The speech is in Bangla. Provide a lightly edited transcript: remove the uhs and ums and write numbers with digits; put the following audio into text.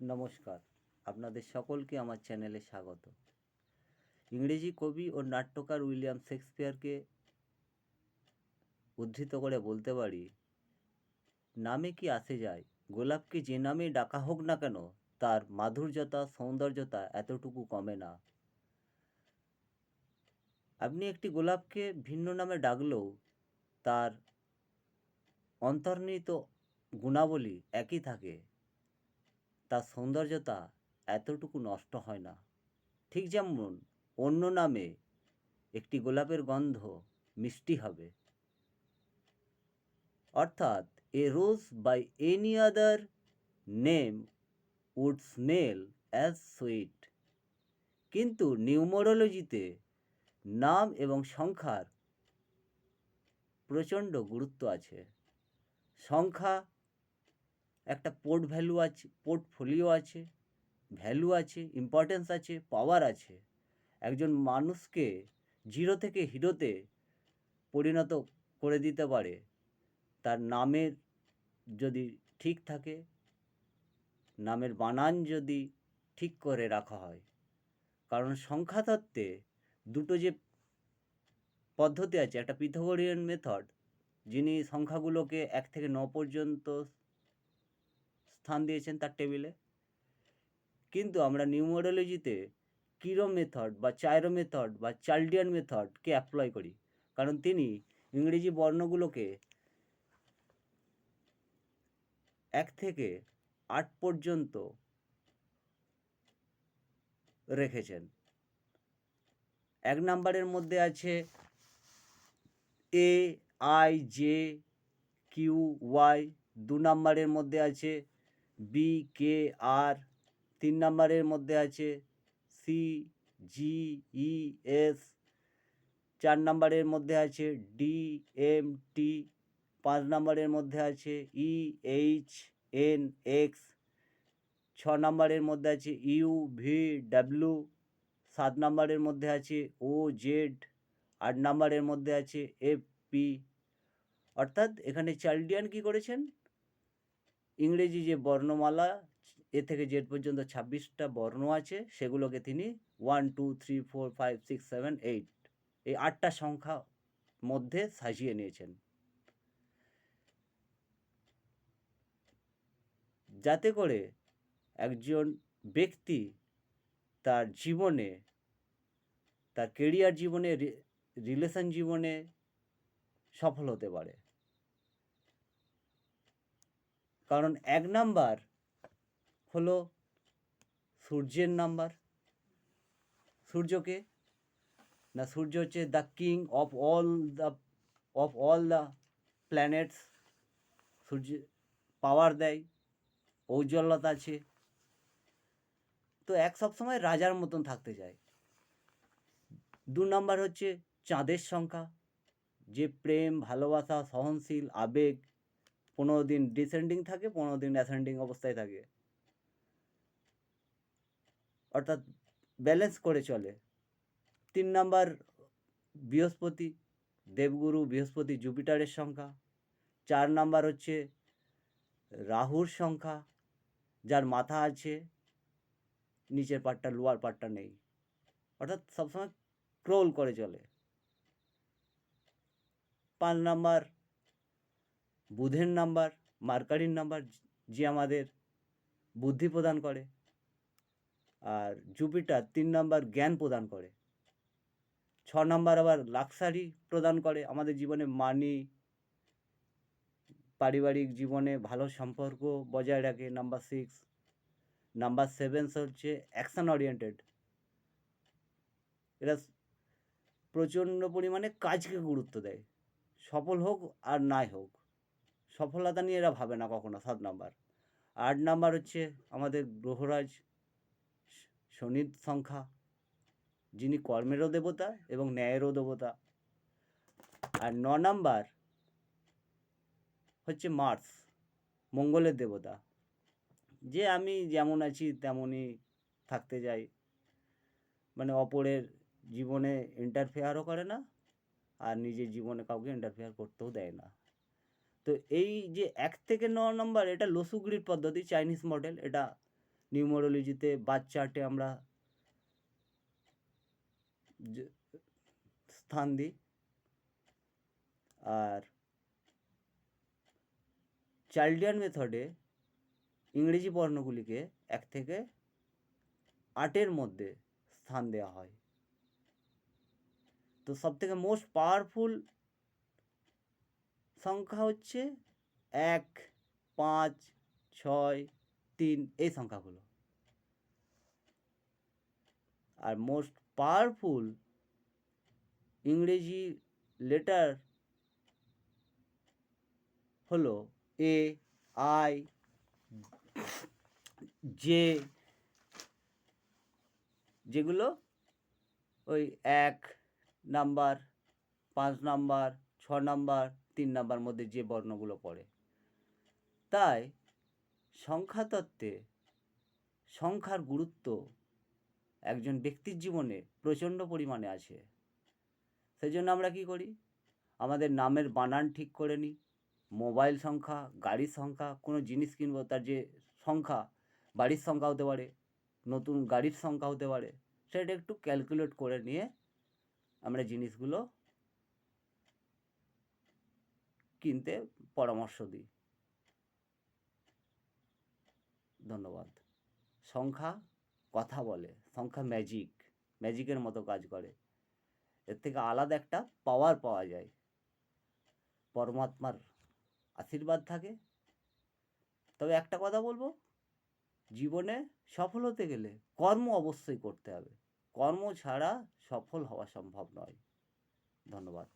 নমস্কার, আপনাদের সকলকে আমার চ্যানেলে স্বাগত। ইংরেজি কবি ও নাট্যকার উইলিয়াম শেক্সপিয়ারকে উদ্ধৃত করে বলতে পারি, নামে কি আসে যায়, গোলাপকে যে নামেই ডাকা হোক না কেন তার মাধুর্যতা সৌন্দর্যতা এতটুকু কমে না। আপনি একটি গোলাপকে ভিন্ন নামে ডাকলেও তার অন্তর্নিহিত গুণাবলী একই থাকে, তার সৌন্দর্যতা এতটুকু নষ্ট হয় না। ঠিক যেমন অন্য নামে একটি গোলাপের গন্ধ মিষ্টি হবে, অর্থাৎ a rose by any other name would smell as sweet. কিন্তু নিউমোরোলজিতে নাম এবং সংখ্যার প্রচণ্ড গুরুত্ব আছে। সংখ্যা একটা পোর্টফোলিও আছে, ভ্যালু আছে, ইম্পর্টেন্স আছে, পাওয়ার আছে। একজন মানুষকে জিরো থেকে হিরোতে পরিণত করে দিতে পারে তার নামের যদি ঠিক থাকে, নামের বানান যদি ঠিক করে রাখা হয়। কারণ সংখ্যাতত্ত্বে দুটো যে পদ্ধতি আছে, একটা পিথাগোরিয়ান মেথড, যিনি সংখ্যাগুলোকে 1 থেকে 9 পর্যন্ত স্থান দিয়েছেন তার টেবিলে, কিন্তু আমরা নিউমোরোলজিতে কিরো মেথড বা চাইরো মেথড বা চাল্ডিয়ান মেথডকে অ্যাপ্লাই করি। কারণ তিনি ইংরেজি বর্ণগুলোকে 1 থেকে 8 পর্যন্ত রেখেছেন। 1 নাম্বারের মধ্যে আছে এ, আই, জে, কিউ, ওয়াই। 2 নাম্বারের মধ্যে আছে বি, কে, আর। 3 নাম্বারের মধ্যে আছে সি, জি, ই, এস। 4 নাম্বারের মধ্যে আছে ডি, এম, টি। 5 নাম্বারের মধ্যে আছে ই, এইচ, এন, এক্স। 6 নাম্বারের মধ্যে আছে ইউ, ভি, ডাব্লিউ। 7 নাম্বারের মধ্যে আছে ও, জেড। 8 নাম্বারের মধ্যে আছে এফ, পি। অর্থাৎ এখানে চার্লডিয়ান কী করেছেন, ইংরেজি যে বর্ণমালা এ থেকে জেড পর্যন্ত 26টা বর্ণ আছে, সেগুলোকে তিনি 1, 2, 3, 4, 5, 6, 7, 8 এই 8টা সংখ্যা মধ্যে সাজিয়ে নিয়েছেন, যাতে করে একজন ব্যক্তি তার জীবনে, তার কেরিয়ার জীবনে, রিলেশন জীবনে সফল হতে পারে। কারণ 1 নাম্বার হলো সূর্যের নাম্বার। সূর্যকে না, সূর্য হচ্ছে the king of all the planets. সূর্য পাওয়ার দেয়, ঔজ্জ্বল্যতা আছে। তো সবসময় রাজার মতন থাকতে চায়। 2 নাম্বার হচ্ছে চাঁদের সংখ্যা, যে প্রেম, ভালোবাসা, সহনশীল, আবেগ 15 দিন ডিসেন্ডিং থাকে, 15 দিন অ্যাসেন্ডিং অবস্থায় থাকে, অর্থাৎ ব্যালেন্স করে চলে। 3 নাম্বার বৃহস্পতি, দেবগুরু বৃহস্পতি, জুপিটারের সংখ্যা। 4 নাম্বার হচ্ছে রাহুর সংখ্যা, যার মাথা আছে, নিচের পার্টটা, লোয়ার পার্টটা নেই, অর্থাৎ সবসময় ক্রোল করে চলে। 5 নাম্বার বুধের নাম্বার, মার্কারির নাম্বার, যে আমাদের বুদ্ধি প্রদান করে। আর জুপিটার 3 নাম্বার জ্ঞান প্রদান করে। 6 নাম্বার আবার লাক্সারি প্রদান করে, আমাদের জীবনে মানি, পারিবারিক জীবনে ভালো সম্পর্ক বজায় রাখে। নাম্বার 6। নাম্বার 7 হচ্ছে অ্যাকশন ওরিয়েন্টেড। এরা প্রচণ্ড পরিমাণে কাজকে গুরুত্ব দেয়, সফল হোক আর নাই হোক, সফলতা নিয়ে এরা ভাবে না কখনো। 7 নাম্বার। 8 নাম্বার হচ্ছে আমাদের গ্রহরাজ শনির সংখ্যা, যিনি কর্মেরও দেবতা এবং ন্যায়েরও দেবতা। আর 9 নাম্বার হচ্ছে মার্স, মঙ্গলের দেবতা, যে আমি যেমন আছি তেমনই থাকতে যাই, মানে অপরের জীবনে ইন্টারফেয়ারও করে না আর নিজের জীবনে কাউকে ইন্টারফেয়ার করতেও দেয় না। তো এই যে 1 থেকে 9 নম্বর, এটা লসুগ্রিড পদ্ধতি, চাইনিজ মডেল। এটা নিউমারোলজিতে বার চার্টে আমরা স্থান দিই। আর চার্লডিয়ান মেথডে ইংরেজি বর্ণগুলিকে 1 থেকে 8-এর মধ্যে স্থান দেওয়া হয়। তো সবথেকে মোস্ট পাওয়ারফুল সংখ্যা হচ্ছে 1, 5, 6, 3 এই সংখ্যাগুলো। আর মোস্ট পাওয়ারফুল ইংরেজি লেটার হলো এ, আই, জে, যেগুলো ওই 1 নাম্বার, 5 নাম্বার, 6 নাম্বার, 3 নাম্বার মধ্যে যে বর্ণগুলো পড়ে। তাই সংখ্যাতত্ত্বে সংখ্যার গুরুত্ব একজন ব্যক্তির জীবনে প্রচণ্ড পরিমাণে আছে। সেই জন্য আমরা কী করি, আমাদের নামের বানান ঠিক করে নিই। মোবাইল সংখ্যা, গাড়ির সংখ্যা, কোনো জিনিস কিনবো তার যে সংখ্যা, বাড়ির সংখ্যা হতে পারে, নতুন গাড়ির সংখ্যা হতে পারে, সেটা একটু ক্যালকুলেট করে নিয়ে আমরা জিনিসগুলো কিনতে পরামর্শ দিই। ধন্যবাদ। সংখ্যা কথা বলে, সংখ্যা ম্যাজিকের মতো কাজ করে। এর থেকে আলাদা একটা পাওয়ার পাওয়া যায়, পরমাত্মার আশীর্বাদ থাকে। তবে একটা কথা বলবো, জীবনে সফল হতে গেলে কর্ম অবশ্যই করতে হবে। কর্ম ছাড়া সফল হওয়া সম্ভব নয়। ধন্যবাদ।